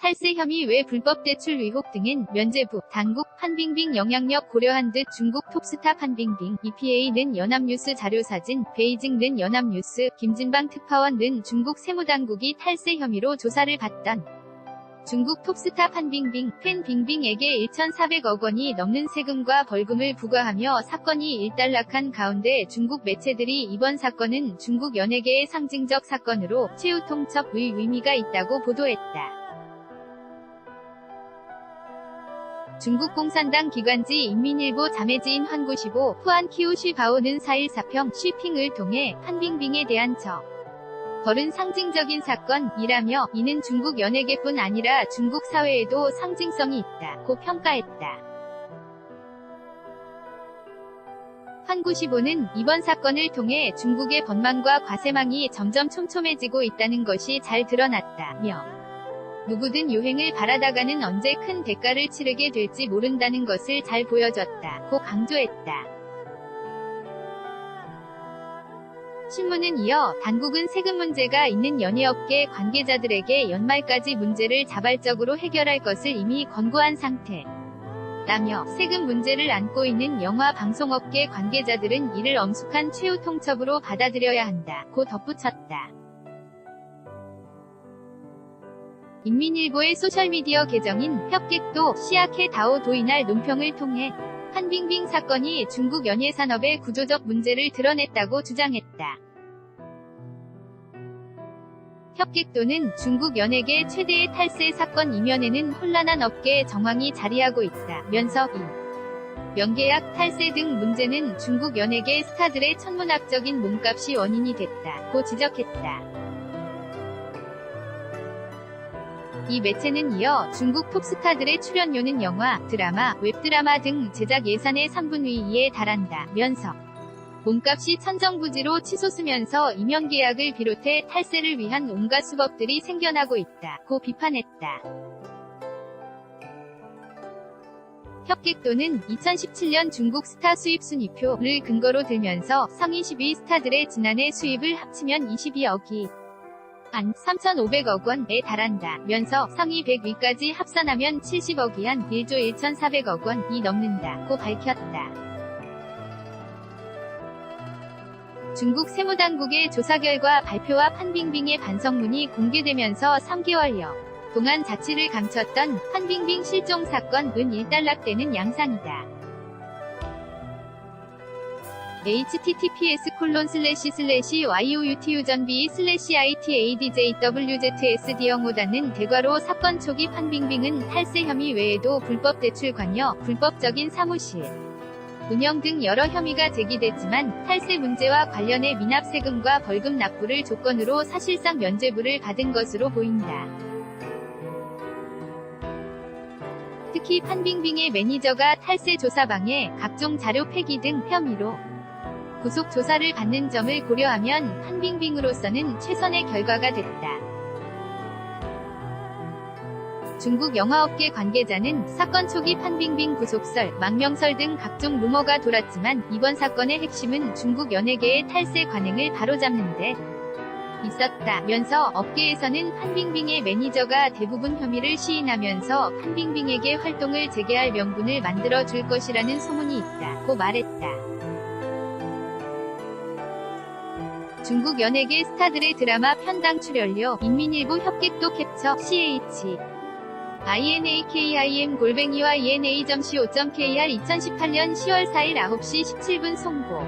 탈세 혐의 외 불법 대출 의혹 등은 면제부, 당국, 판빙빙 영향력 고려한 듯 중국 톱스타 판빙빙, EPA는 연합뉴스 자료사진, 베이징는 연합뉴스, 김진방 특파원는 중국 세무당국이 탈세 혐의로 조사를 받던 중국 톱스타 판빙빙, 팬빙빙에게 1,400억 원이 넘는 세금과 벌금을 부과하며 사건이 일단락한 가운데 중국 매체들이 이번 사건은 중국 연예계의 상징적 사건으로 최후 통첩의 의미가 있다고 보도했다. 중국 공산당 기관지 인민일보 자매지인 환구시보, 후안키우 쉬바오는 4일 사평 쉬핑을 통해 판빙빙에 대한 벌은 상징적인 사건이라며 이는 중국 연예계뿐 아니라 중국 사회에도 상징성이 있다고 평가했다. 환구시보는 이번 사건을 통해 중국의 번망과 과세망이 점점 촘촘해지고 있다는 것이 잘 드러났다며 누구든 유행을 바라다가는 언제 큰 대가를 치르게 될지 모른다는 것을 잘 보여줬다고 강조했다. 신문은 이어 당국은 세금 문제가 있는 연예업계 관계자들에게 연말까지 문제를 자발적으로 해결할 것을 이미 권고한 상태라며 세금 문제를 안고 있는 영화 방송업계 관계자들은 이를 엄숙한 최후 통첩으로 받아들여야 한다고 덧붙였다. 인민일보의 소셜미디어 계정인 협객도 시아케 다오 도이날 논평을 통해 판빙빙 사건이 중국 연예산업의 구조적 문제를 드러냈다고 주장했다. 협객도는 중국 연예계 최대의 탈세 사건 이면에는 혼란한 업계 정황이 자리하고 있다면서 명계약, 탈세 등 문제는 중국 연예계 스타들의 천문학적인 몸값이 원인이 됐다고 지적했다. 이 매체는 이어 중국 톱스타들의 출연료는 영화, 드라마, 웹드라마 등 제작 예산의 3분의 2에 달한다면서 몸값이 천정부지로 치솟으면서 임연계약을 비롯해 탈세를 위한 온갖 수법들이 생겨나고 있다고 비판했다. 협객도는 2017년 중국 스타 수입 순위표를 근거로 들면서 상위 10위 스타들의 지난해 수입을 합치면 22억이 한 3,500억 원에 달한다면서 상위 100위까지 합산하면 70억이 한 1조 1,400억 원이 넘는다고 밝혔다. 중국 세무당국의 조사 결과 발표와 판빙빙의 반성문이 공개되면서 3개월여 동안 자취를 감췄던 판빙빙 실종 사건은 일단락되는 양상이다. https://youtuzb/itadzwzsd054는 대괄호 사건 초기 판빙빙은 탈세 혐의 외에도 불법 대출 관여, 불법적인 사무실 운영 등 여러 혐의가 제기됐지만 탈세 문제와 관련해 미납 세금과 벌금 납부를 조건으로 사실상 면죄부를 받은 것으로 보인다. 특히 판빙빙의 매니저가 탈세 조사방해 각종 자료 폐기 등 혐의로 구속 조사를 받는 점을 고려하면 판빙빙으로서는 최선의 결과가 됐다. 중국 영화업계 관계자는 사건 초기 판빙빙 구속설, 망명설 등 각종 루머가 돌았지만 이번 사건의 핵심은 중국 연예계의 탈세 관행을 바로잡는 데 있었다면서 업계에서는 판빙빙의 매니저가 대부분 혐의를 시인하면서 판빙빙에게 활동을 재개할 명분을 만들어 줄 것이라는 소문이 있다고 말했다. 중국 연예계 스타들의 드라마 편당 출연료, 인민일보 협객도 캡처, INAKIM-ENA.co.kr 2018년 10월 4일 9시 17분 송고.